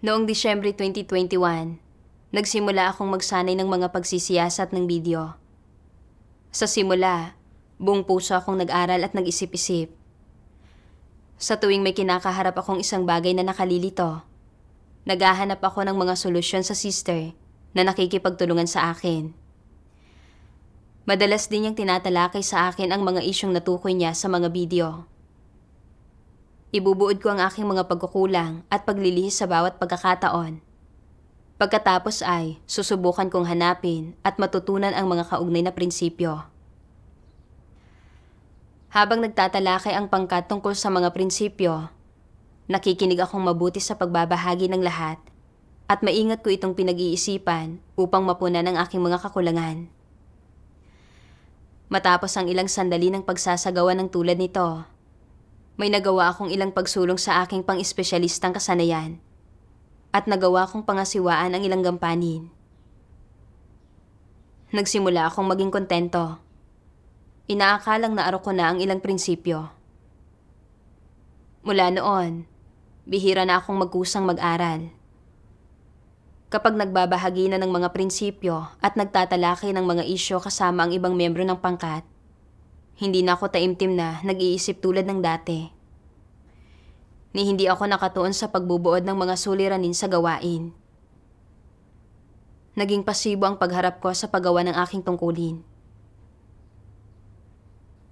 Noong Disyembre 2021, nagsimula akong magsanay ng mga pagsisiyasat ng video. Sa simula, buong puso akong nag-aral at nag-isip-isip. Sa tuwing may kinakaharap akong isang bagay na nakalilito, naghahanap ako ng mga solusyon sa sister na nakikipagtulungan sa akin. Madalas din niyang tinatalakay sa akin ang mga isyong natukoy niya sa mga video. Ibubuod ko ang aking mga pagkukulang at paglilihis sa bawat pagkakataon. Pagkatapos ay susubukan kong hanapin at matutunan ang mga kaugnay na prinsipyo. Habang nagtatalakay ang pangkat tungkol sa mga prinsipyo, nakikinig akong mabuti sa pagbabahagi ng lahat at maingat ko itong pinag-iisipan upang mapunan ang aking mga kakulangan. Matapos ang ilang sandali ng pagsasagawa ng tulad nito, may nagawa akong ilang pagsulong sa aking pang-espesyalistang kasanayan at nagawa kong pangasiwaan ang ilang gampanin. Nagsimula akong maging kontento. Inaakalang naaro ko na ang ilang prinsipyo. Mula noon, bihira na akong magkusang mag-aral. Kapag nagbabahagi na ng mga prinsipyo at nagtatalakay ng mga isyo kasama ang ibang miyembro ng pangkat, hindi na ako taimtim na nag-iisip tulad ng dati. Ni hindi ako nakatuon sa pagbubuod ng mga suliranin sa gawain. Naging pasibo ang pagharap ko sa paggawa ng aking tungkulin.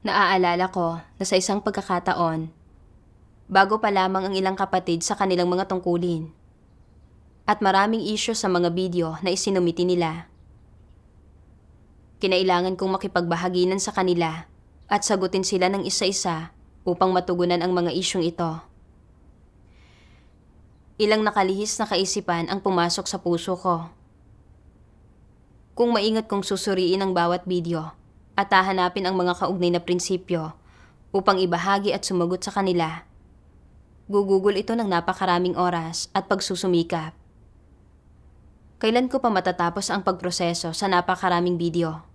Naaalala ko na sa isang pagkakataon, bago pa lamang ang ilang kapatid sa kanilang mga tungkulin, at maraming isyo sa mga video na isinumiti nila. Kinailangan kong makipagbahaginan sa kanila at sagutin sila ng isa-isa upang matugunan ang mga isyong ito. Ilang nakalihis na kaisipan ang pumasok sa puso ko. Kung maingat kong susuriin ang bawat video at hahanapin ang mga kaugnay na prinsipyo upang ibahagi at sumagot sa kanila, gugugol ito ng napakaraming oras at pagsusumikap. Kailan ko pa matatapos ang pagproseso sa napakaraming video?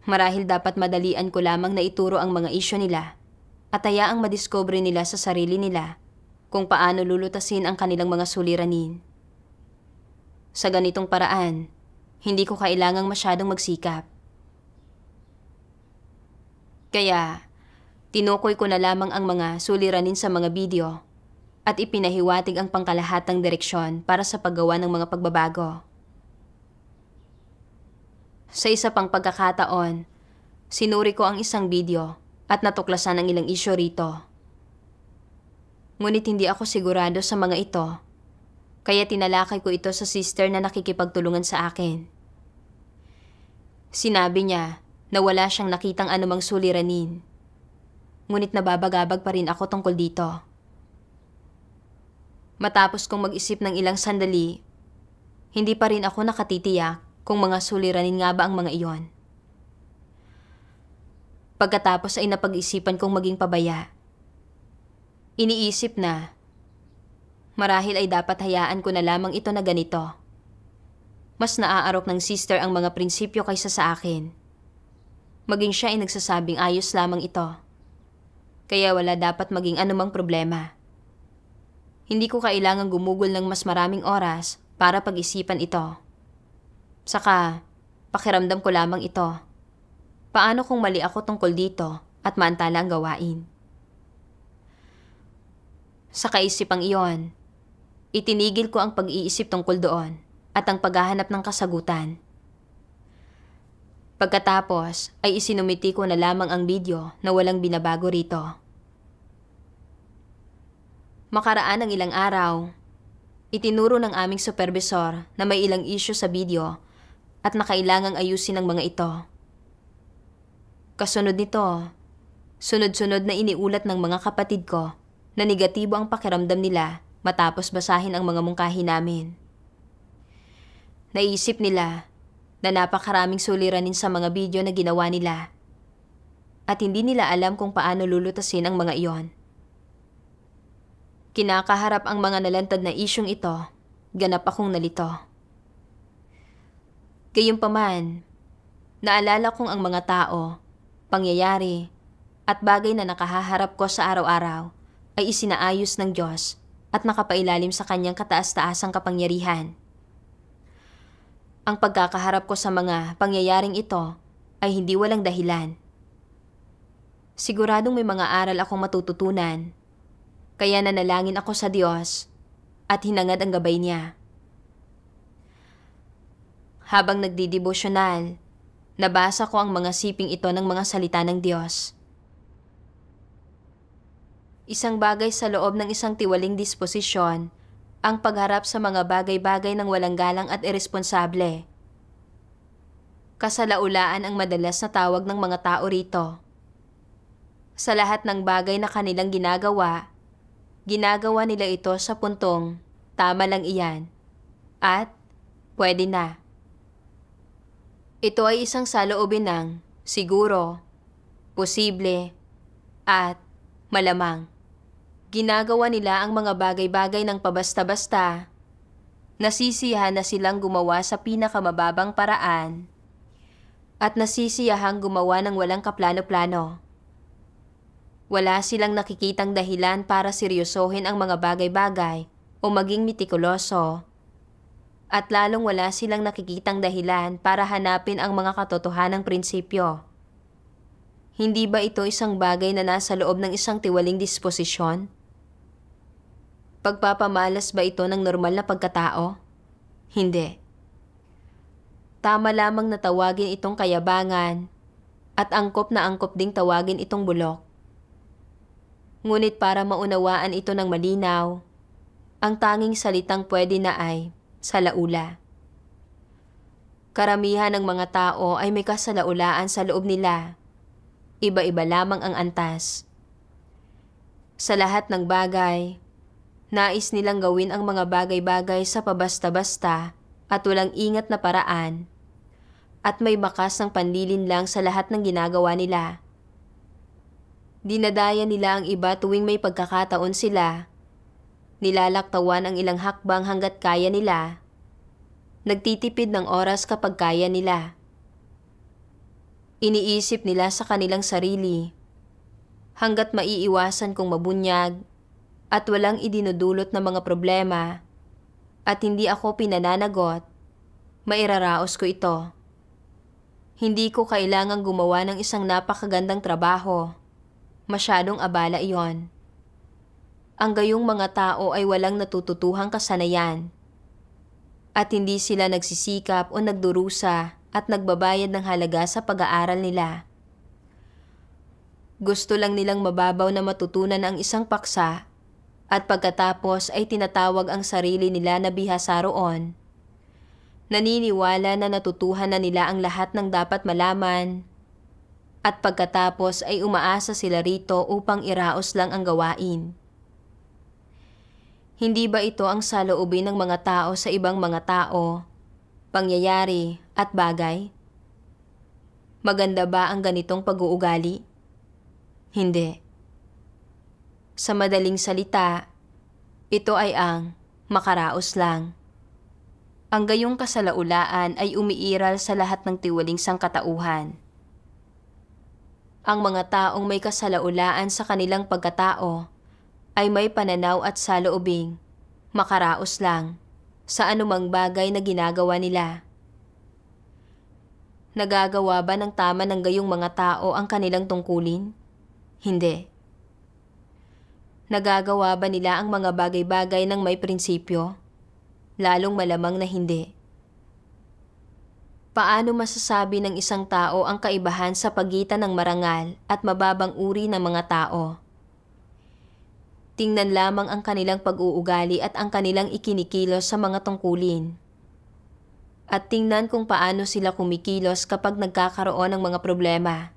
Marahil dapat madalian ko lamang na ituro ang mga isyu nila at hayaang madiscover nila sa sarili nila kung paano lulutasin ang kanilang mga suliranin. Sa ganitong paraan, hindi ko kailangang masyadong magsikap. Kaya, tinukoy ko na lamang ang mga suliranin sa mga video at ipinahiwatig ang pangkalahatang direksyon para sa paggawa ng mga pagbabago. Sa isa pang pagkakataon, sinuri ko ang isang video at natuklasan ang ilang isyu rito. Ngunit hindi ako sigurado sa mga ito, kaya tinalakay ko ito sa sister na nakikipagtulungan sa akin. Sinabi niya na wala siyang nakitang anumang suliranin, ngunit nababagabag pa rin ako tungkol dito. Matapos kong mag-isip ng ilang sandali, hindi pa rin ako nakatitiyak kung mga suliranin nga ba ang mga iyon. Pagkatapos ay napag-isipan kong maging pabaya. Iniisip na, marahil ay dapat hayaan ko na lamang ito na ganito. Mas naaarok ng sister ang mga prinsipyo kaysa sa akin. Maging siya ay nagsasabing ayos lamang ito. Kaya wala dapat maging anumang problema. Hindi ko kailangang gumugol ng mas maraming oras para pag-isipan ito. Saka, pakiramdam ko lamang ito. Paano kung mali ako tungkol dito at maantala ang gawain? Sa kaisipang iyon, itinigil ko ang pag-iisip tungkol doon at ang paghahanap ng kasagutan. Pagkatapos ay isinumiti ko na lamang ang video na walang binabago rito. Makaraan ng ilang araw, itinuro ng aming supervisor na may ilang issue sa video at na kailangang ayusin ang mga ito. Kasunod nito, sunod-sunod na iniulat ng mga kapatid ko na negatibo ang pakiramdam nila matapos basahin ang mga mungkahi namin. Naisip nila na napakaraming suliranin sa mga video na ginawa nila at hindi nila alam kung paano lulutasin ang mga iyon. Kinakaharap ang mga nalantad na isyong ito, ganap akong nalito. Gayunpaman, naalala kong ang mga tao, pangyayari, at bagay na nakahaharap ko sa araw-araw ay isinaayos ng Diyos at nakapailalim sa kanyang kataas-taasang kapangyarihan. Ang pagkakaharap ko sa mga pangyayaring ito ay hindi walang dahilan. Siguradong may mga aral akong matututunan, kaya nanalangin ako sa Diyos at hinangad ang gabay niya. Habang nagdidevosyonal, nabasa ko ang mga siping ito ng mga salita ng Diyos. Isang bagay sa loob ng isang tiwaling disposisyon ang pagharap sa mga bagay-bagay ng walang galang at iresponsable. Kasalaulaan ang madalas na tawag ng mga tao rito. Sa lahat ng bagay na kanilang ginagawa nila ito sa puntong tama lang iyan at pwede na. Ito ay isang saloobin ng siguro, posible, at malamang. Ginagawa nila ang mga bagay-bagay ng pabasta-basta. Nasisiyahan na silang gumawa sa pinakamababang paraan at nasisiyahang gumawa ng walang kaplano-plano. Wala silang nakikitang dahilan para seryosohin ang mga bagay-bagay o maging mitikuloso. At lalong wala silang nakikitang dahilan para hanapin ang mga katotohanang prinsipyo. Hindi ba ito isang bagay na nasa loob ng isang tiwaling disposisyon? Pagpapamalas ba ito ng normal na pagkatao? Hindi. Tama lamang na tawagin itong kayabangan at angkop na angkop ding tawagin itong bulok. Ngunit para maunawaan ito ng malinaw, ang tanging salitang pwede na ay salaula. Karamihan ng mga tao ay may kasalaulaan sa loob nila. Iba-iba lamang ang antas. Sa lahat ng bagay, nais nilang gawin ang mga bagay-bagay sa pabasta-basta at walang ingat na paraan at may bakas ng panlilin lang sa lahat ng ginagawa nila. Dinadaya nila ang iba tuwing may pagkakataon sila. Nilalaktawan ang ilang hakbang hanggat kaya nila. Nagtitipid ng oras kapag kaya nila. Iniisip nila sa kanilang sarili hanggat maiiwasan kong mabunyag at walang idinudulot na mga problema at hindi ako pinananagot, mairaraos ko ito. Hindi ko kailangang gumawa ng isang napakagandang trabaho. Masyadong abala iyon. Ang gayong mga tao ay walang natututuhang kasanayan at hindi sila nagsisikap o nagdurusa at nagbabayad ng halaga sa pag-aaral nila. Gusto lang nilang mababaw na matutunan ang isang paksa at pagkatapos ay tinatawag ang sarili nila na bihasa roon. Naniniwala na natutuhan na nila ang lahat ng dapat malaman at pagkatapos ay umaasa sila rito upang iraos lang ang gawain. Hindi ba ito ang saloobin ng mga tao sa ibang mga tao, pangyayari at bagay? Maganda ba ang ganitong pag-uugali? Hindi. Sa madaling salita, ito ay ang makaraos lang. Ang gayong kasalaulaan ay umiiral sa lahat ng tiwaling sangkatauhan. Ang mga taong may kasalaulaan sa kanilang pagkatao ay may pananaw at saloobing makaraos lang sa anumang bagay na ginagawa nila. Nagagawa ba ng tama ng gayong mga tao ang kanilang tungkulin? Hindi. Nagagawa ba nila ang mga bagay-bagay ng may prinsipyo? Lalong malamang na hindi. Paano masasabi ng isang tao ang kaibahan sa pagitan ng marangal at mababang uri ng mga tao? Tingnan lamang ang kanilang pag-uugali at ang kanilang ikinikilos sa mga tungkulin. At tingnan kung paano sila kumikilos kapag nagkakaroon ng mga problema.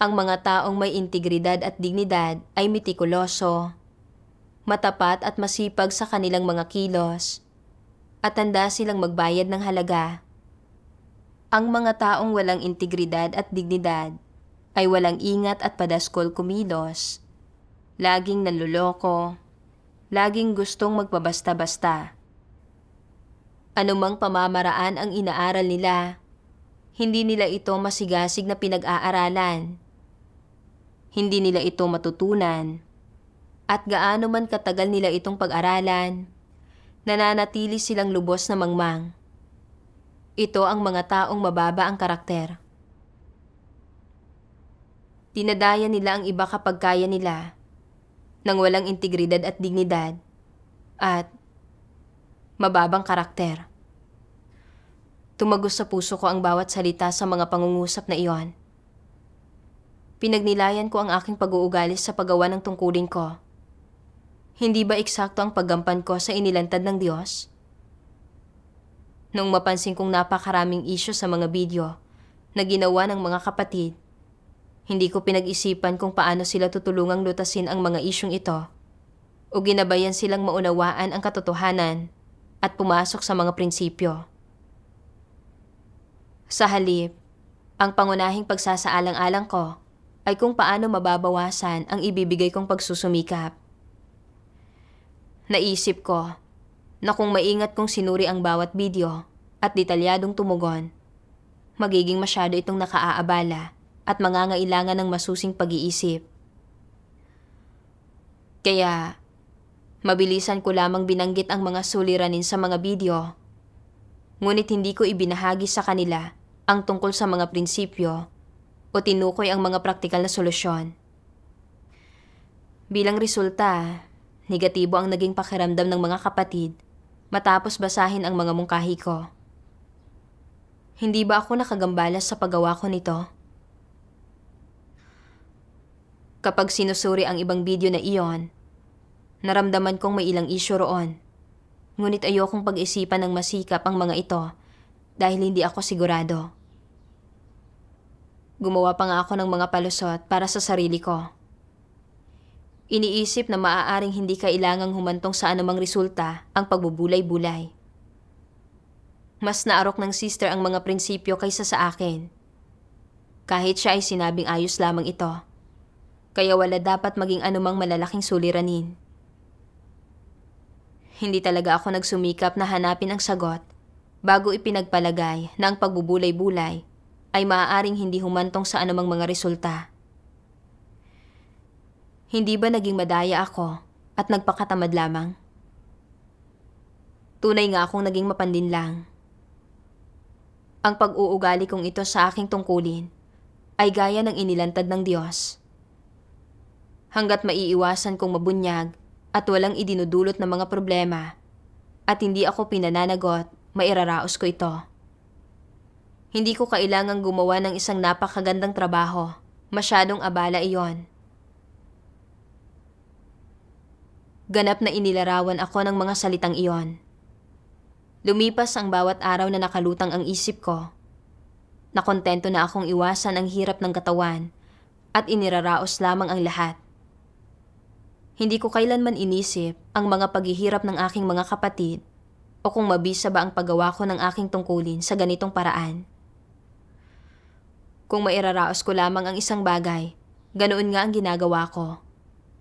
Ang mga taong may integridad at dignidad ay mitikuloso, matapat at masipag sa kanilang mga kilos, at handa silang magbayad ng halaga. Ang mga taong walang integridad at dignidad ay walang ingat at padaskol kumilos, laging nanluloko, laging gustong magpabasta-basta. Anumang pamamaraan ang inaaral nila, hindi nila ito masigasig na pinag-aaralan. Hindi nila ito matutunan. At gaano man katagal nila itong pag-aralan, nananatili silang lubos na mangmang. Ito ang mga taong mababa ang karakter. Dinadaya nila ang iba kapag kaya nila, nang walang integridad at dignidad, at mababang karakter. Tumagos sa puso ko ang bawat salita sa mga pangungusap na iyon. Pinagnilayan ko ang aking pag-uugali sa paggawa ng tungkulin ko. Hindi ba eksakto ang paggampan ko sa inilantad ng Diyos? Nung mapansin kong napakaraming isyu sa mga video na ginawa ng mga kapatid, hindi ko pinag-isipan kung paano sila tutulungang lutasin ang mga isyong ito o ginabayan silang maunawaan ang katotohanan at pumasok sa mga prinsipyo. Sa halip, ang pangunahing pagsasaalang-alang ko ay kung paano mababawasan ang ibibigay kong pagsusumikap. Naisip ko na kung maingat kong sinuri ang bawat video at detalyadong tumugon, magiging masyado itong nakaaabala at mangangailangan ng masusing pag-iisip. Kaya, mabilisan ko lamang binanggit ang mga suliranin sa mga video, ngunit hindi ko ibinahagi sa kanila ang tungkol sa mga prinsipyo o tinukoy ang mga praktikal na solusyon. Bilang resulta, negatibo ang naging pakiramdam ng mga kapatid matapos basahin ang mga mungkahi ko. Hindi ba ako nakagambala sa paggawa ko nito? Kapag sinusuri ang ibang video na iyon, naramdaman kong may ilang issue roon. Ngunit ayokong pag-isipan ng masikap ang mga ito dahil hindi ako sigurado. Gumawa pa nga ako ng mga palusot para sa sarili ko. Iniisip na maaaring hindi kailangang humantong sa anumang resulta ang pagbubulay-bulay. Mas naarok ng sister ang mga prinsipyo kaysa sa akin. Kahit siya ay sinabing ayos lamang ito, kaya wala dapat maging anumang malalaking suliranin. Hindi talaga ako nagsumikap na hanapin ang sagot bago ipinagpalagay na ang pagbubulay-bulay ay maaaring hindi humantong sa anumang mga resulta. Hindi ba naging madaya ako at nagpakatamad lamang? Tunay nga akong naging mapandinlang. Ang pag-uugali kong ito sa aking tungkulin ay gaya ng inilantad ng Diyos. Hanggat maiiwasan kong mabunyag at walang idinudulot na mga problema at hindi ako pinananagot, mairaraos ko ito. Hindi ko kailangang gumawa ng isang napakagandang trabaho. Masyadong abala iyon. Ganap na inilarawan ako ng mga salitang iyon. Lumipas ang bawat araw na nakalutang ang isip ko. Nakontento na akong iwasan ang hirap ng katawan at iniraraos lamang ang lahat. Hindi ko kailanman inisip ang mga paghihirap ng aking mga kapatid o kung mabisa ba ang paggawa ko ng aking tungkulin sa ganitong paraan. Kung mairaraos ko lamang ang isang bagay, ganoon nga ang ginagawa ko,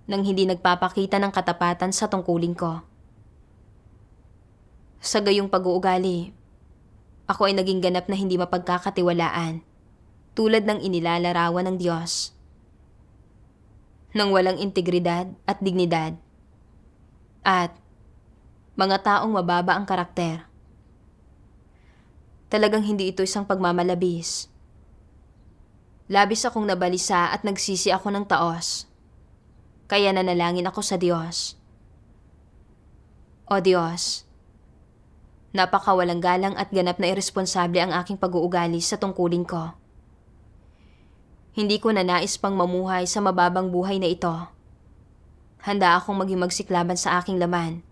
nang hindi nagpapakita ng katapatan sa tungkulin ko. Sa gayong pag-uugali, ako ay naging ganap na hindi mapagkakatiwalaan, tulad ng inilalarawan ng Diyos. Nang walang integridad at dignidad, at mga taong mababa ang karakter. Talagang hindi ito isang pagmamalabis. Labis akong nabalisa at nagsisi ako ng taos. Kaya nanalangin ako sa Diyos. O Diyos, napakawalang galang at ganap na iresponsable ang aking pag-uugali sa tungkulin ko. Hindi ko na nais pang mamuhay sa mababang buhay na ito. Handa akong maging magsiklaban sa aking laman,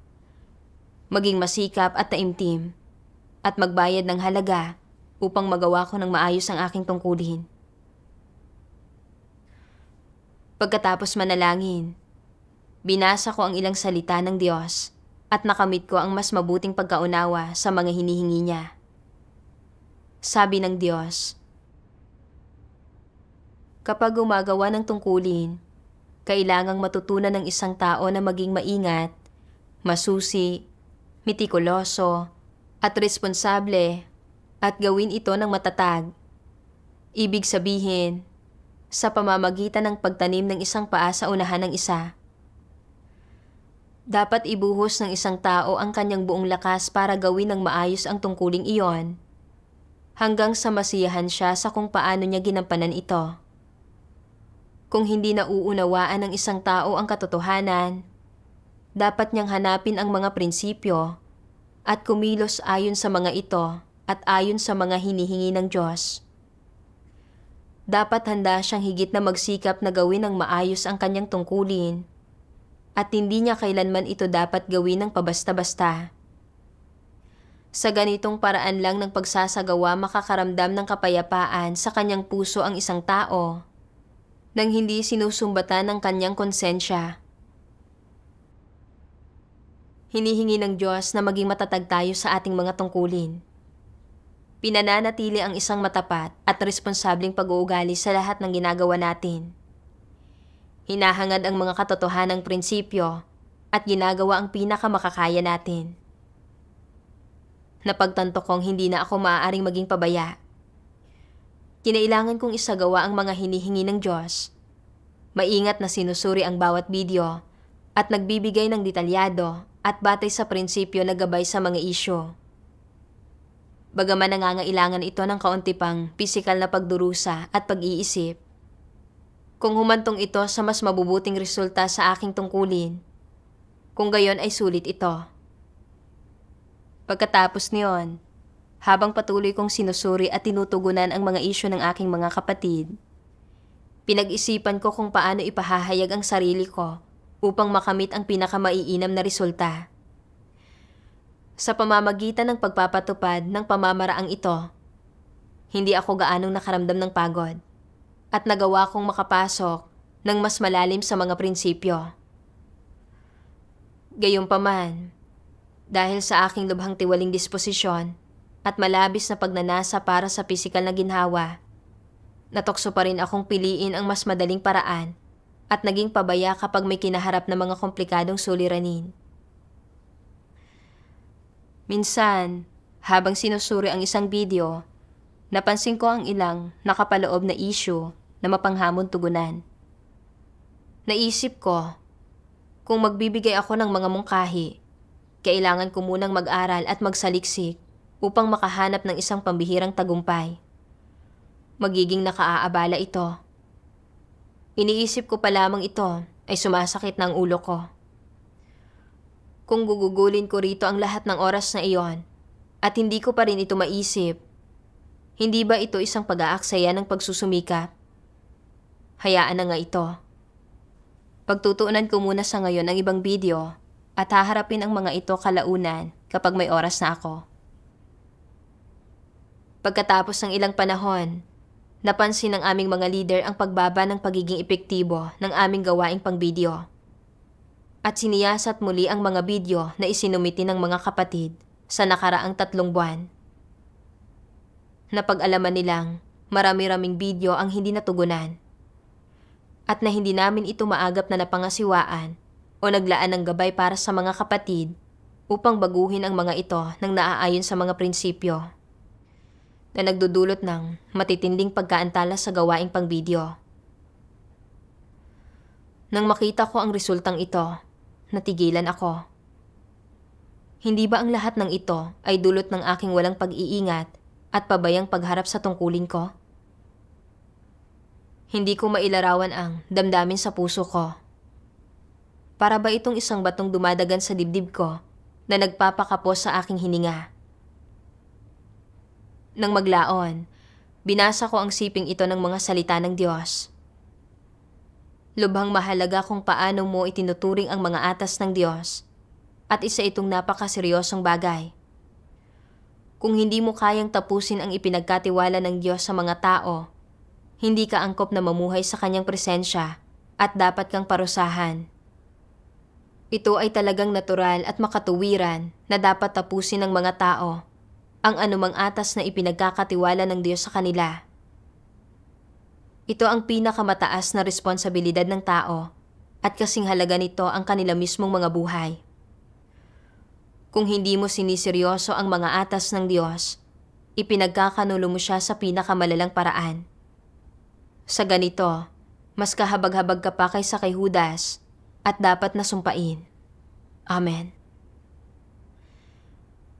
maging masikap at taimtim, at magbayad ng halaga upang magawa ko ng maayos ang aking tungkulin. Pagkatapos manalangin, binasa ko ang ilang salita ng Diyos at nakamit ko ang mas mabuting pagkaunawa sa mga hinihingi niya. Sabi ng Diyos, kapag gumagawa ng tungkulin, kailangang matutunan ng isang tao na maging maingat, masusi, mitikuloso, at responsable, at gawin ito ng matatag. Ibig sabihin, sa pamamagitan ng pagtanim ng isang paa sa unahan ng isa. Dapat ibuhos ng isang tao ang kanyang buong lakas para gawin ng maayos ang tungkuling iyon, hanggang sa masiyahan siya sa kung paano niya ginampanan ito. Kung hindi nauunawaan ng isang tao ang katotohanan, dapat niyang hanapin ang mga prinsipyo at kumilos ayon sa mga ito at ayon sa mga hinihingi ng Diyos. Dapat handa siyang higit na magsikap na gawin ng maayos ang kanyang tungkulin at hindi niya kailanman ito dapat gawin ng pabasta-basta. Sa ganitong paraan lang ng pagsasagawa makakaramdam ng kapayapaan sa kanyang puso ang isang tao nang hindi sinusumbatan ng kanyang konsensya. Hinihingi ng Diyos na maging matatag tayo sa ating mga tungkulin. Pinananatili ang isang matapat at responsableng pag-uugali sa lahat ng ginagawa natin. Hinahangad ang mga katotohanang prinsipyo at ginagawa ang pinakamakakaya natin. Napagtanto kong hindi na ako maaaring maging pabaya. Kinailangan kong isagawa ang mga hinihingi ng Diyos. Maingat na sinusuri ang bawat video at nagbibigay ng detalyado at batay sa prinsipyo na gabay sa mga isyo. Bagaman nangangailangan ito ng kaunti pang pisikal na pagdurusa at pag-iisip, kung humantong ito sa mas mabubuting resulta sa aking tungkulin, kung gayon ay sulit ito. Pagkatapos niyon, habang patuloy kong sinusuri at tinutugunan ang mga isyu ng aking mga kapatid, pinag-isipan ko kung paano ipahahayag ang sarili ko upang makamit ang pinakamaiinam na resulta. Sa pamamagitan ng pagpapatupad ng pamamaraang ito, hindi ako gaanong nakaramdam ng pagod at nagawa kong makapasok ng mas malalim sa mga prinsipyo. Gayunpaman, dahil sa aking lubhang tiwaling disposisyon at malabis na pagnanasa para sa pisikal na ginhawa, natokso pa rin akong piliin ang mas madaling paraan at naging pabaya kapag may kinaharap na mga komplikadong suliranin. Minsan, habang sinusuri ang isang video, napansin ko ang ilang nakapaloob na issue na mapanghamon tugunan. Naisip ko, kung magbibigay ako ng mga mungkahi, kailangan ko munang mag-aral at magsaliksik upang makahanap ng isang pambihirang tagumpay. Magiging nakaaabala ito. Iniisip ko pa lamang ito ay sumasakit na ang ulo ko. Kung gugugulin ko rito ang lahat ng oras na iyon at hindi ko pa rin ito maisip, hindi ba ito isang pag-aaksaya ng pagsusumikap? Hayaan na nga ito. Pagtutuunan ko muna sa ngayon ang ibang video at haharapin ang mga ito kalaunan kapag may oras na ako. Pagkatapos ng ilang panahon, napansin ng aming mga leader ang pagbaba ng pagiging epektibo ng aming gawaing pang-video. At siniyasat muli ang mga video na isinumiti ng mga kapatid sa nakaraang 3 buwan. Napag-alaman nilang marami-raming video ang hindi natugunan at na hindi namin ito maagap na napangasiwaan o naglaan ng gabay para sa mga kapatid upang baguhin ang mga ito ng naaayon sa mga prinsipyo na nagdudulot ng matitinding pagkaantala sa gawaing pang-video. Nang makita ko ang resultang ito, natigilan ako. Hindi ba ang lahat ng ito ay dulot ng aking walang pag-iingat at pabayang pagharap sa tungkulin ko? Hindi ko mailarawan ang damdamin sa puso ko. Para ba itong isang batong dumadagan sa dibdib ko na nagpapakapos sa aking hininga? Nang maglaon, binasa ko ang siping ito ng mga salita ng Diyos. Lubhang mahalaga kung paano mo itinuturing ang mga atas ng Diyos at isa itong napakaseryosong bagay. Kung hindi mo kayang tapusin ang ipinagkatiwala ng Diyos sa mga tao, hindi ka angkop na mamuhay sa kanyang presensya at dapat kang parusahan. Ito ay talagang natural at makatuwiran na dapat tapusin ng mga tao ang anumang atas na ipinagkakatiwala ng Diyos sa kanila. Ito ang pinakamataas na responsibilidad ng tao at kasing halaga nito ang kanila mismong mga buhay. Kung hindi mo siniseryoso ang mga atas ng Diyos, ipinagkakanulo mo siya sa pinakamalalang paraan. Sa ganito, mas kahabag-habag ka pa kaysa kay Judas at dapat na sumpain. Amen.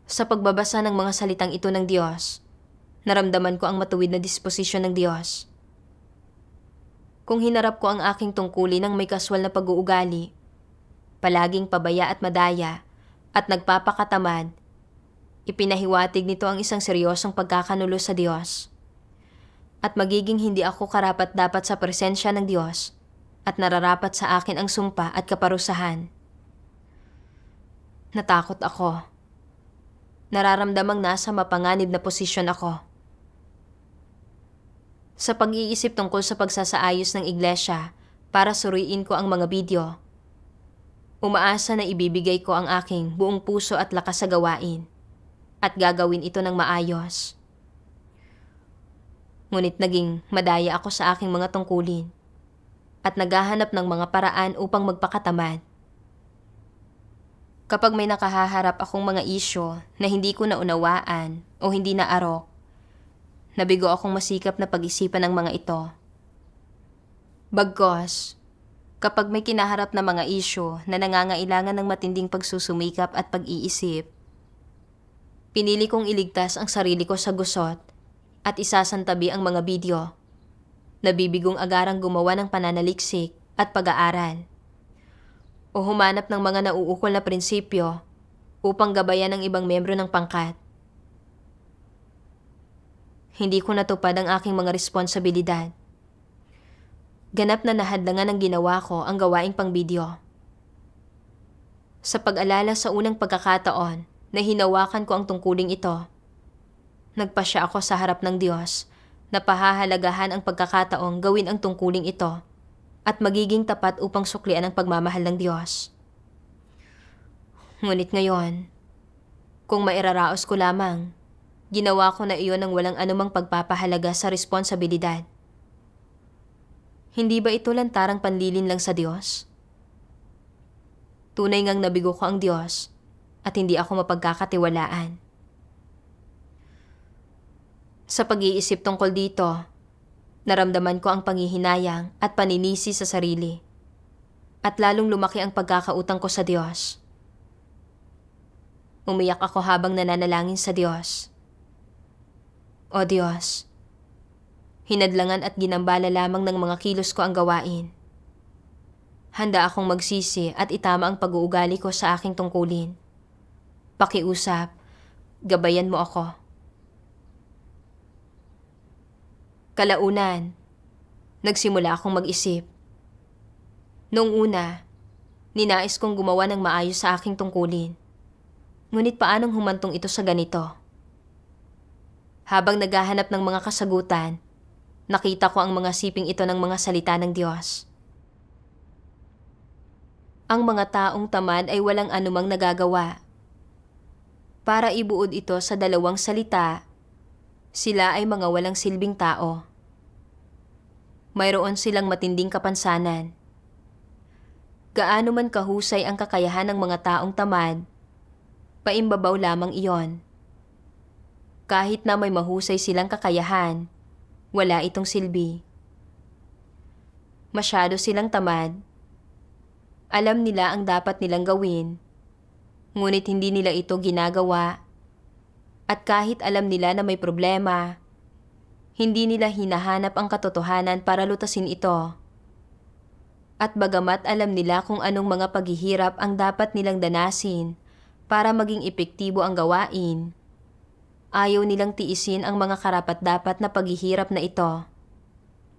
Sa pagbabasa ng mga salitang ito ng Diyos, naramdaman ko ang matuwid na disposisyon ng Diyos. Kung hinarap ko ang aking tungkulin ng may kaswal na pag-uugali, palaging pabaya at madaya, at nagpapakatamad, ipinahiwatig nito ang isang seryosong pagkakanulo sa Diyos. At magiging hindi ako karapat-dapat sa presensya ng Diyos at nararapat sa akin ang sumpa at kaparusahan. Natakot ako. Nararamdamang nasa mapanganib na posisyon ako. Sa pag-iisip tungkol sa pagsasaayos ng iglesia para suriin ko ang mga video, umaasa na ibibigay ko ang aking buong puso at lakas sa gawain at gagawin ito ng maayos. Ngunit naging madaya ako sa aking mga tungkulin at naghahanap ng mga paraan upang magpakatamad. Kapag may nakahaharap akong mga isyo na hindi ko naunawaan o hindi naarok, nabigo akong masikap na pag-isipan ng mga ito. Bagkos, kapag may kinaharap na mga isyo na nangangailangan ng matinding pagsusumikap at pag-iisip, pinili kong iligtas ang sarili ko sa gusot at isasantabi ang mga video. Nabibigong agarang gumawa ng pananaliksik at pag-aaral o humanap ng mga nauukol na prinsipyo upang gabayan ng ibang membro ng pangkat. Hindi ko natupad ang aking mga responsibilidad. Ganap na nahadlangan ng ginawa ko ang gawaing pang-video. Sa pag-alala sa unang pagkakataon na hinawakan ko ang tungkuling ito, nagpasya ako sa harap ng Diyos na pahahalagahan ang pagkakataong gawin ang tungkuling ito at magiging tapat upang suklian ang pagmamahal ng Diyos. Ngunit ngayon, kung mairaraos ko lamang, ginawa ko na iyon ng walang anumang pagpapahalaga sa responsibilidad. Hindi ba ito lantarang panlilin lang sa Diyos? Tunay ngang nabigo ko ang Diyos at hindi ako mapagkakatiwalaan. Sa pag-iisip tungkol dito, naramdaman ko ang panghihinayang at paninisi sa sarili at lalong lumaki ang pagkakautang ko sa Diyos. Umiyak ako habang nananalangin sa Diyos. O Diyos, hinadlangan at ginambala lamang ng mga kilos ko ang gawain. Handa akong magsisi at itama ang pag-uugali ko sa aking tungkulin. Pakiusap, gabayan mo ako. Kalaunan, nagsimula akong mag-isip. Noong una, ninais kong gumawa ng maayos sa aking tungkulin. Ngunit paanong humantong ito sa ganito? Habang naghahanap ng mga kasagutan, nakita ko ang mga siping ito ng mga salita ng Diyos. Ang mga taong tamad ay walang anumang nagagawa. Para ibuod ito sa dalawang salita, sila ay mga walang silbing tao. Mayroon silang matinding kapansanan. Gaano man kahusay ang kakayahan ng mga taong tamad, paimbabaw lamang iyon. Kahit na may mahusay silang kakayahan, wala itong silbi. Masyado silang tamad. Alam nila ang dapat nilang gawin, ngunit hindi nila ito ginagawa. At kahit alam nila na may problema, hindi nila hinahanap ang katotohanan para lutasin ito. At bagamat alam nila kung anong mga paghihirap ang dapat nilang danasin para maging epektibo ang gawain, ayaw nilang tiisin ang mga karapat-dapat na paghihirap na ito.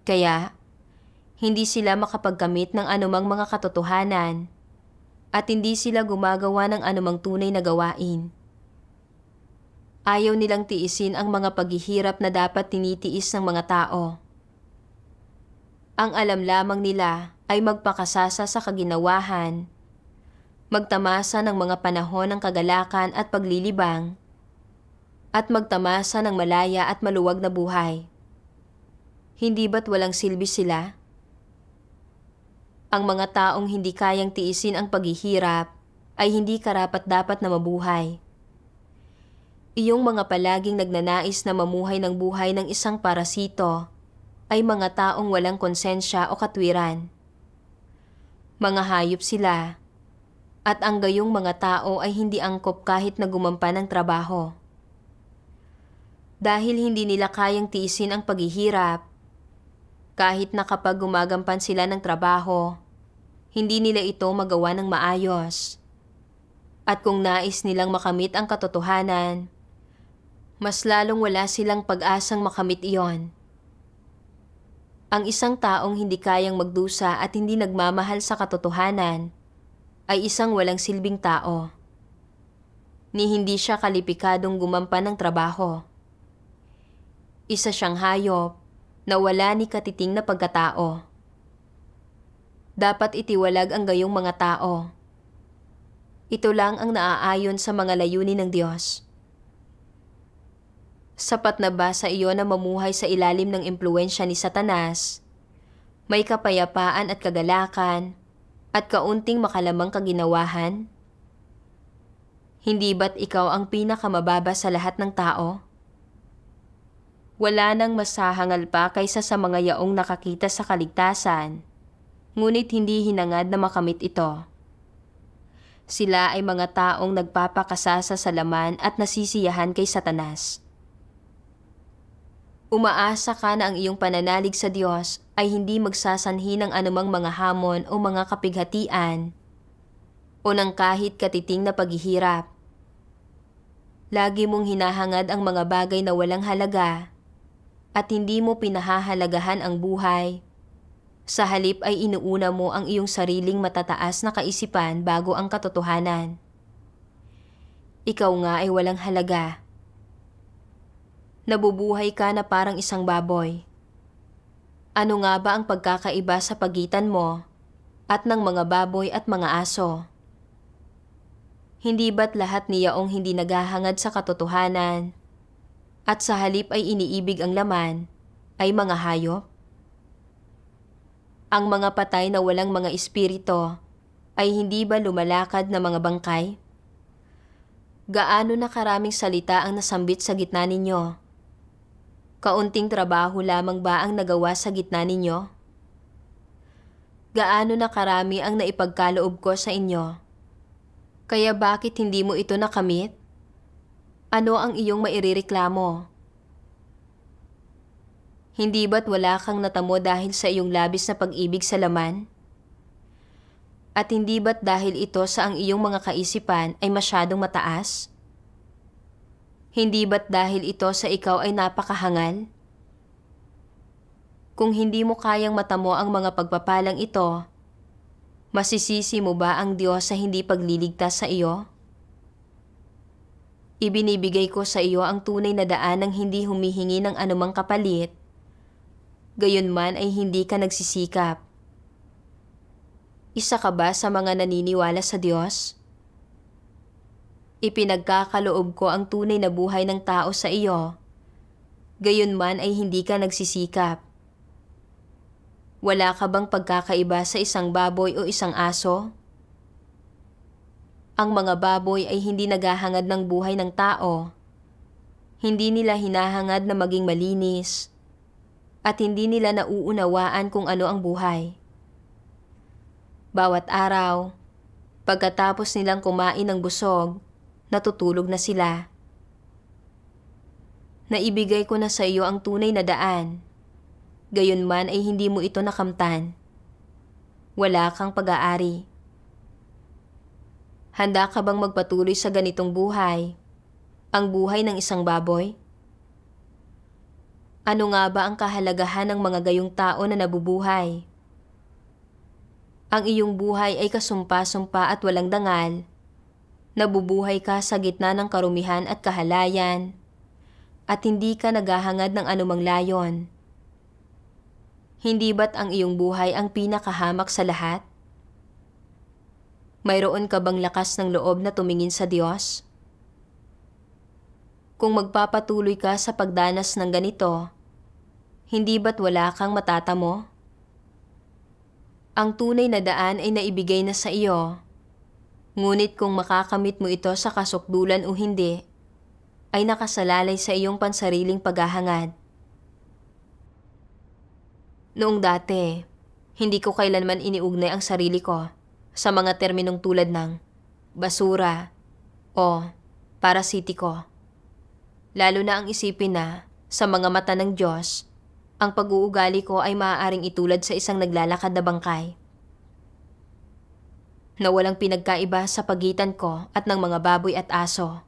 Kaya, hindi sila makapagkamit ng anumang mga katotohanan at hindi sila gumagawa ng anumang tunay na gawain. Ayaw nilang tiisin ang mga paghihirap na dapat tinitiis ng mga tao. Ang alam lamang nila ay magpakasasa sa kaginawahan, magtamasa ng mga panahon ng kagalakan at paglilibang, at magtamasa ng malaya at maluwag na buhay. Hindi ba't walang silbi sila? Ang mga taong hindi kayang tiisin ang paghihirap ay hindi karapat-dapat na mabuhay. Iyong mga palaging nagnanais na mamuhay ng buhay ng isang parasito ay mga taong walang konsensya o katwiran. Mga hayop sila, At ang gayong mga tao ay hindi angkop kahit na gumampa ng trabaho. Dahil hindi nila kayang tiisin ang paghihirap, kahit na kapag gumagampan sila ng trabaho, hindi nila ito magawa ng maayos. At kung nais nilang makamit ang katotohanan, mas lalong wala silang pag-asang makamit iyon. Ang isang taong hindi kayang magdusa at hindi nagmamahal sa katotohanan ay isang walang silbing tao. Ni hindi siya kalipikadong gumampan ng trabaho. Isa siyang hayop na wala ni katiting na pagkatao. Dapat itiwalag ang gayong mga tao. Ito lang ang naaayon sa mga layunin ng Diyos. Sapat na ba sa iyo na mamuhay sa ilalim ng impluwensya ni Satanas? May kapayapaan at kagalakan at kaunting makalamang kaginawahan? Hindi ba't ikaw ang pinakamababa sa lahat ng tao? Wala nang masahangal pa kaysa sa mga yaong nakakita sa kaligtasan, ngunit hindi hinangad na makamit ito. Sila ay mga taong nagpapakasasa sa laman at nasisiyahan kay Satanas. Umaasa ka na ang iyong pananalig sa Diyos ay hindi magsasanhi ng anumang mga hamon o mga kapighatian o ng kahit katiting na paghihirap. Lagi mong hinahangad ang mga bagay na walang halaga at hindi mo pinahahalagahan ang buhay. Sa halip ay inuuna mo ang iyong sariling matataas na kaisipan bago ang katotohanan. Ikaw nga ay walang halaga. Nabubuhay ka na parang isang baboy. Ano nga ba ang pagkakaiba sa pagitan mo at ng mga baboy at mga aso? Hindi ba't lahat niyaong hindi naghahangad sa katotohanan at sa halip ay iniibig ang laman ay mga hayop? Ang mga patay na walang mga espirito ay hindi ba lumalakad na mga bangkay? Gaano na karaming salita ang nasambit sa gitna ninyo? Kaunting trabaho lamang ba ang nagawa sa gitna ninyo? Gaano na karami ang naipagkaloob ko sa inyo? Kaya bakit hindi mo ito nakamit? Ano ang iyong mairereklamo? Hindi ba't wala kang natamo dahil sa iyong labis na pag-ibig sa laman? At hindi ba't dahil ito sa ang iyong mga kaisipan ay masyadong mataas? Hindi ba't dahil ito sa ikaw ay napakahangal? Kung hindi mo kayang matamo ang mga pagpapalang ito, masisisi mo ba ang Diyos sa hindi pagliligtas sa iyo? Ibinibigay ko sa iyo ang tunay na daan ng hindi humihingi ng anumang kapalit, gayunman ay hindi ka nagsisikap. Isa ka ba sa mga naniniwala sa Diyos? Ipinagkakaloob ko ang tunay na buhay ng tao sa iyo, gayunman ay hindi ka nagsisikap. Wala ka bang pagkakaiba sa isang baboy o isang aso? Ang mga baboy ay hindi naghahangad ng buhay ng tao. Hindi nila hinahangad na maging malinis, at hindi nila nauunawaan kung ano ang buhay. Bawat araw, pagkatapos nilang kumain ng busog, natutulog na sila. Naibigay ko na sa iyo ang tunay na daan, gayunman ay hindi mo ito nakamtan. Wala kang pag-aari. Handa ka bang magpatuloy sa ganitong buhay, ang buhay ng isang baboy? Ano nga ba ang kahalagahan ng mga gayong tao na nabubuhay? Ang iyong buhay ay kasumpa-sumpa at walang dangal. Nabubuhay ka sa gitna ng karumihan at kahalayan, at hindi ka naghahangad ng anumang layon. Hindi ba't ang iyong buhay ang pinakahamak sa lahat? Mayroon ka bang lakas ng loob na tumingin sa Diyos? Kung magpapatuloy ka sa pagdanas ng ganito, hindi ba't wala kang matatamo? Ang tunay na daan ay naibigay na sa iyo. Ngunit kung makakamit mo ito sa kasukdulan o hindi, ay nakasalalay sa iyong pansariling paghahangad. Noong dati, hindi ko kailanman iniugnay ang sarili ko sa mga terminong tulad ng basura, o parasitiko. Lalo na ang isipin na, sa mga mata ng Diyos, ang pag-uugali ko ay maaaring itulad sa isang naglalakad na bangkay. Na walang pinagkaiba sa pagitan ko at ng mga baboy at aso.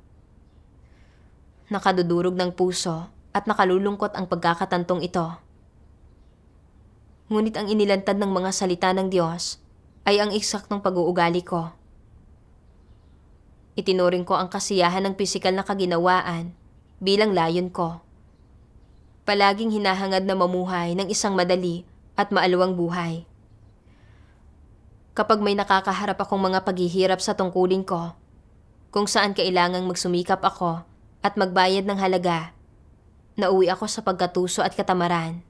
Nakadudurog ng puso at nakalulungkot ang pagkakatantong ito. Ngunit ang inilantad ng mga salita ng Diyos ay ang eksaktong pag-uugali ko. Itinuring ko ang kasiyahan ng pisikal na kaginawaan bilang layon ko. Palaging hinahangad na mamuhay ng isang madali at maalwang buhay. Kapag may nakakaharap akong mga paghihirap sa tungkulin ko, kung saan kailangang magsumikap ako at magbayad ng halaga, nauwi ako sa pagkatuso at katamaran.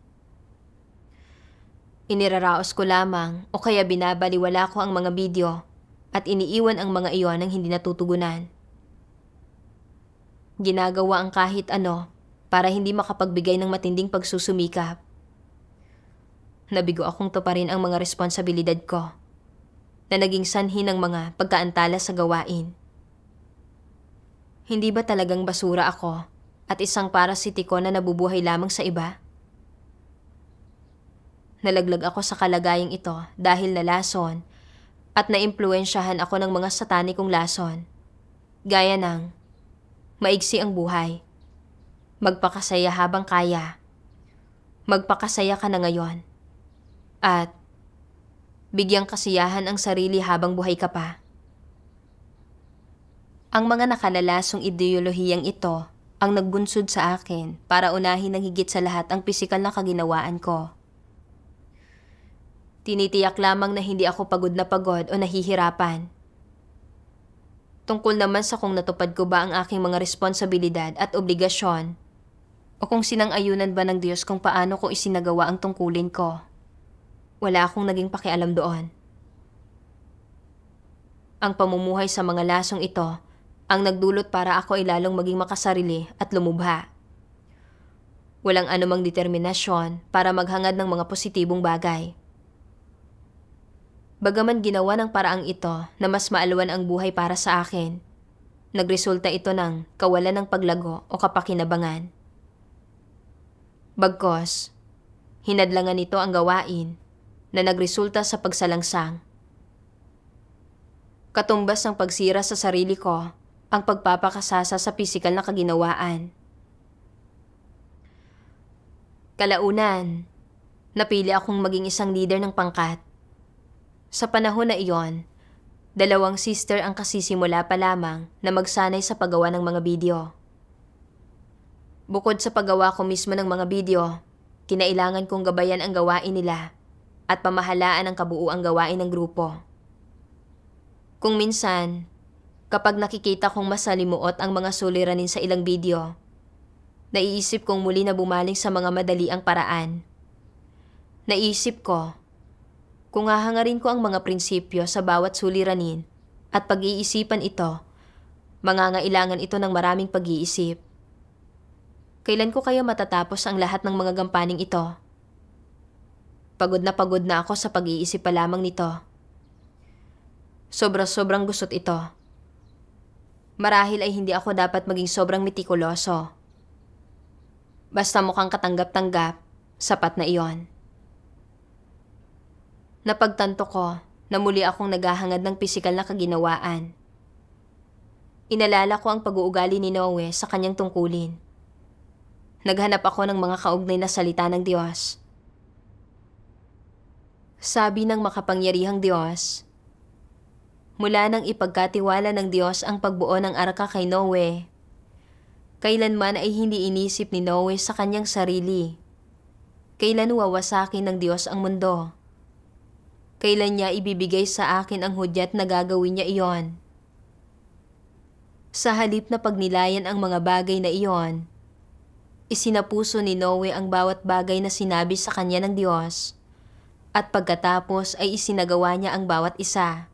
Iniraraos ko lamang o kaya binabaliwala ko ang mga video at iniiwan ang mga iyon ng hindi natutugunan. Ginagawa ang kahit ano para hindi makapagbigay ng matinding pagsusumikap. Nabigo akong tuparin ang mga responsibilidad ko na naging sanhi ng mga pagkaantala sa gawain. Hindi ba talagang basura ako at isang parasitiko na nabubuhay lamang sa iba? Nalaglag ako sa kalagayang ito dahil nalason at naimpluwensyahan ako ng mga satanikong lason. Gaya ng maigsi ang buhay, magpakasaya habang kaya, magpakasaya ka na ngayon, at bigyang kasiyahan ang sarili habang buhay ka pa. Ang mga nakalalasong ideolohiyang ito ang nagbunsod sa akin para unahin ng higit sa lahat ang pisikal na kaginawaan ko. Tinitiyak lamang na hindi ako pagod o nahihirapan. Tungkol naman sa kung natupad ko ba ang aking mga responsibilidad at obligasyon o kung sinang-ayunan ba ng Diyos kung paano ko isinagawa ang tungkulin ko. Wala akong naging pakialam doon. Ang pamumuhay sa mga lasong ito ang nagdulot para ako ay lalong maging makasarili at lumubha. Walang anumang determinasyon para maghangad ng mga positibong bagay. Bagaman ginawa ng paraang ito na mas maalwan ang buhay para sa akin, nagresulta ito ng kawalan ng paglago o kapakinabangan. Bagkos, hinadlangan nito ang gawain na nagresulta sa pagsalangsang. Katumbas ng pagsira sa sarili ko ang pagpapakasasa sa pisikal na kaginawaan. Kalaunan, napili akong maging isang leader ng pangkat. Sa panahon na iyon, 2 sister ang kasisimula pa lamang na magsanay sa paggawa ng mga video. Bukod sa paggawa ko mismo ng mga video, kinailangan kong gabayan ang gawain nila at pamahalaan ang kabuuang gawain ng grupo. Kung minsan, kapag nakikita kong masalimuot ang mga suliranin sa ilang video, naiisip kong muli na bumaling sa mga madali ang paraan. Naisip ko, kung hahangarin ko ang mga prinsipyo sa bawat suliranin at pag-iisipan ito, mangangailangan ito ng maraming pag-iisip. Kailan ko kaya matatapos ang lahat ng mga gampaning ito? Pagod na ako sa pag-iisip pa lamang nito. Sobrang gusot ito. Marahil ay hindi ako dapat maging sobrang metikuloso. Basta mukhang katanggap-tanggap, sapat na iyon. Napagtanto ko na muli akong naghahangad ng pisikal na kaginawaan. Inalala ko ang pag-uugali ni Noe sa kanyang tungkulin. Naghanap ako ng mga kaugnay na salita ng Diyos. Sabi ng makapangyarihang Diyos, mula nang ipagkatiwala ng Diyos ang pagbuo ng arka kay Noe, kailanman ay hindi inisip ni Noe sa kanyang sarili. Kailan wawasakin ng Diyos ang mundo? Kailan niya ibibigay sa akin ang hudyat na gagawin niya iyon? Sa halip na pagnilayan ang mga bagay na iyon, isinapuso ni Noe ang bawat bagay na sinabi sa kanya ng Diyos, at pagkatapos ay isinagawa niya ang bawat isa.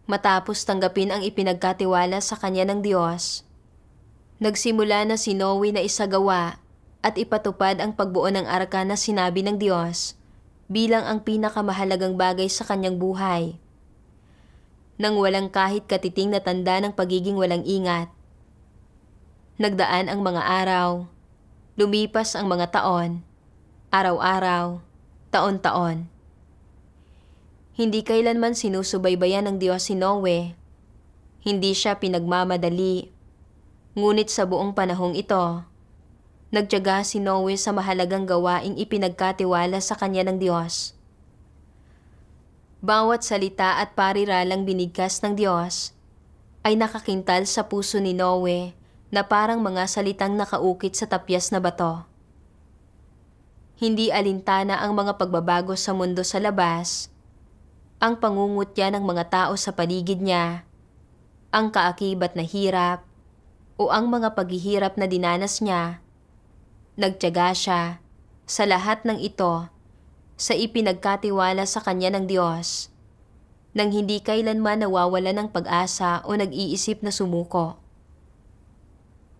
Matapos tanggapin ang ipinagkatiwala sa kanya ng Diyos, nagsimula na si Noe na isagawa at ipatupad ang pagbuo ng arka na sinabi ng Diyos bilang ang pinakamahalagang bagay sa kanyang buhay. nang walang kahit katiting na tanda ng pagiging walang ingat. Nagdaan ang mga araw, lumipas ang mga taon, araw-araw, taon-taon. Hindi kailanman sinusubaybayan ng Diyos si Noe. Hindi siya pinagmamadali. Ngunit sa buong panahong ito, nagtiyaga si Noe sa mahalagang gawaing ipinagkatiwala sa kanya ng Diyos. Bawat salita at pariralang binigkas ng Diyos ay nakakintal sa puso ni Noe na parang mga salitang nakaukit sa tapyas na bato. Hindi alintana ang mga pagbabago sa mundo sa labas, ang pangungutya ng mga tao sa paligid niya, ang kaakibat na hirap, o ang mga paghihirap na dinanas niya. Nagtiyaga siya sa lahat ng ito sa ipinagkatiwala sa kanya ng Diyos, nang hindi kailanman nawawala ng pag-asa o nag-iisip na sumuko.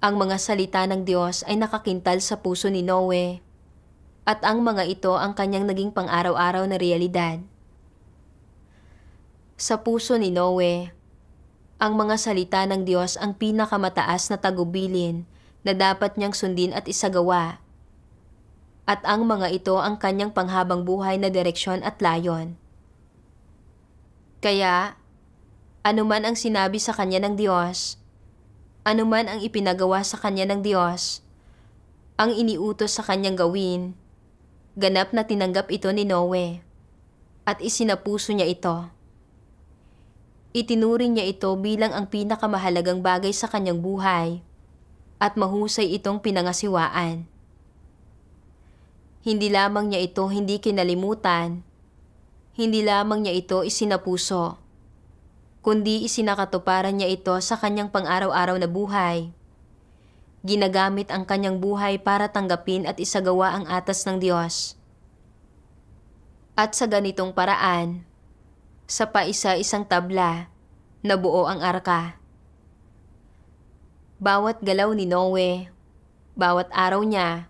Ang mga salita ng Diyos ay nakakintal sa puso ni Noe, at ang mga ito ang kanyang naging pang-araw-araw na realidad. Sa puso ni Noe, ang mga salita ng Diyos ang pinakamataas na tagubilin na dapat niyang sundin at isagawa. At ang mga ito ang kanyang panghabang buhay na direksyon at layon. Kaya, anuman ang sinabi sa kanya ng Diyos, anuman ang ipinagawa sa kanya ng Diyos, ang iniutos sa kanyang gawin, ganap na tinanggap ito ni Noe, at isinapuso niya ito. Itinuring niya ito bilang ang pinakamahalagang bagay sa kanyang buhay, at mahusay itong pinangasiwaan. Hindi lamang niya ito hindi kinalimutan, hindi lamang niya ito isinapuso, kundi isinakatuparan niya ito sa kanyang pang-araw-araw na buhay. Ginagamit ang kanyang buhay para tanggapin at isagawa ang atas ng Diyos. At sa ganitong paraan, sa paisa-isang tabla, nabuo ang arka. Bawat galaw ni Noe, bawat araw niya,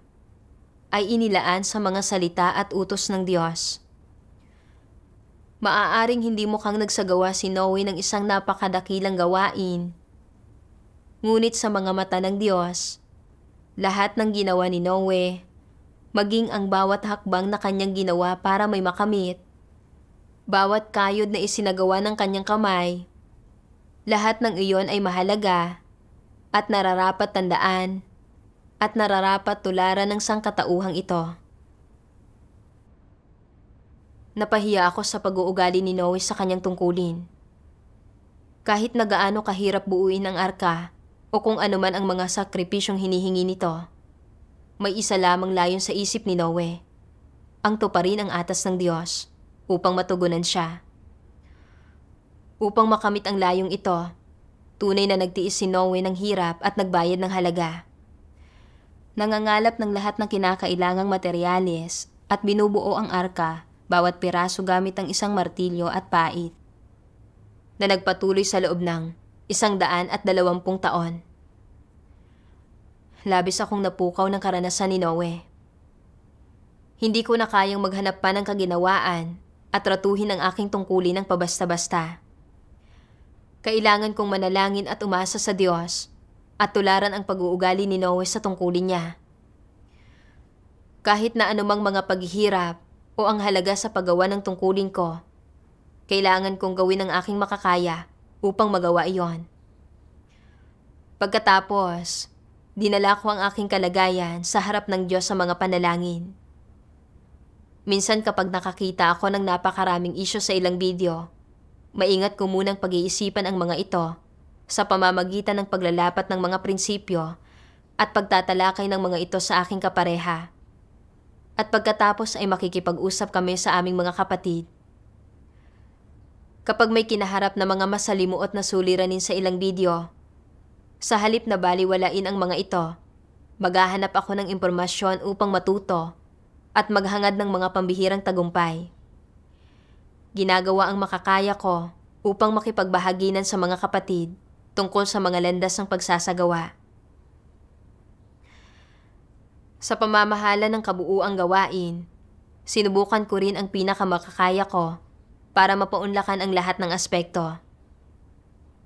ay inilaan sa mga salita at utos ng Diyos. Maaaring hindi mukhang nagsagawa si Noe ng isang napakadakilang gawain. Ngunit sa mga mata ng Diyos, lahat ng ginawa ni Noe, maging ang bawat hakbang na kanyang ginawa para may makamit, bawat kayod na isinagawa ng kanyang kamay, lahat ng iyon ay mahalaga at nararapat tandaan at nararapat tularan ng sangkatauhang ito. Napahiya ako sa pag-uugali ni Noe sa kanyang tungkulin. Kahit na gaano kahirap buuin ang arka o kung ano man ang mga sakripisyong hinihingi nito, may isa lamang layon sa isip ni Noe, ang tuparin ang atas ng Diyos upang matugunan siya. Upang makamit ang layong ito, tunay na nagtiis si Noe ng hirap at nagbayad ng halaga. Nangangalap ng lahat ng kinakailangang materyales at binubuo ang arka, bawat piraso gamit ang isang martilyo at pait, na nagpatuloy sa loob ng 120 taon. Labis akong napukaw ng karanasan ni Noe. Hindi ko na kayang maghanap pa ng kaginawaan at ratuhin ang aking tungkulin ng pabasta-basta. Kailangan kong manalangin at umasa sa Diyos at tularan ang pag-uugali ni Noe sa tungkulin niya. Kahit na anumang mga paghihirap o ang halaga sa paggawa ng tungkulin ko, kailangan kong gawin ang aking makakaya upang magawa iyon. Pagkatapos, dinala ko ang aking kalagayan sa harap ng Diyos sa mga panalangin. Minsan kapag nakakita ako ng napakaraming isyu sa ilang video, maingat ko munang pag-iisipan ang mga ito sa pamamagitan ng paglalapat ng mga prinsipyo at pagtatalakay ng mga ito sa aking kapareha. At pagkatapos ay makikipag-usap kami sa aming mga kapatid. Kapag may kinaharap na mga masalimuot na suliranin sa ilang video, sa halip na baliwalain ang mga ito, maghahanap ako ng impormasyon upang matuto at maghangad ng mga pambihirang tagumpay. Ginagawa ang makakaya ko upang makipagbahaginan sa mga kapatid tungkol sa mga landas ng pagsasagawa. Sa pamamahala ng kabuuang gawain, sinubukan ko rin ang pinakamakakaya ko para mapaunlakan ang lahat ng aspekto.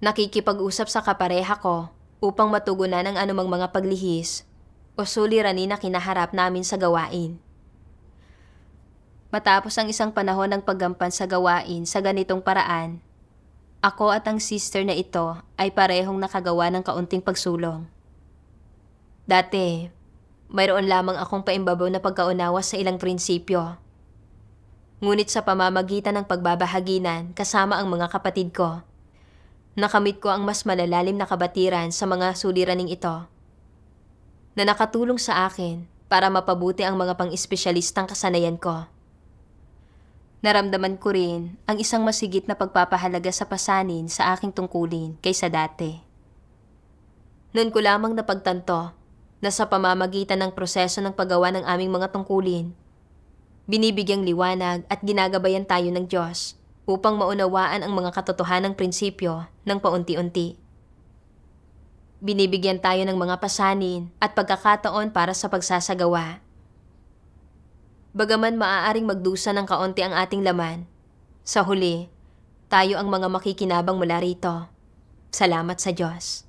Nakikipag-usap sa kapareha ko upang matugunan ang anumang mga paglihis o suliranin na kinaharap namin sa gawain. Matapos ang isang panahon ng paggampan sa gawain sa ganitong paraan, ako at ang sister na ito ay parehong nakagawa ng kaunting pagsulong. Dati, mayroon lamang akong paimbabaw na pagkaunawa sa ilang prinsipyo. Ngunit sa pamamagitan ng pagbabahaginan kasama ang mga kapatid ko, nakamit ko ang mas malalalim na kabatiran sa mga suliraning ito na nakatulong sa akin para mapabuti ang mga pang-espesyalistang kasanayan ko. Naramdaman ko rin ang isang masigit na pagpapahalaga sa pasanin sa aking tungkulin kaysa dati. Noon ko lamang napagtanto na sa pamamagitan ng proseso ng paggawa ng aming mga tungkulin, binibigyang liwanag at ginagabayan tayo ng Diyos upang maunawaan ang mga katotohanang prinsipyo ng paunti-unti. Binibigyan tayo ng mga pasanin at pagkakataon para sa pagsasagawa. Bagaman maaaring magdusa ng kaunti ang ating laman, sa huli, tayo ang mga makikinabang mula rito. Salamat sa Diyos.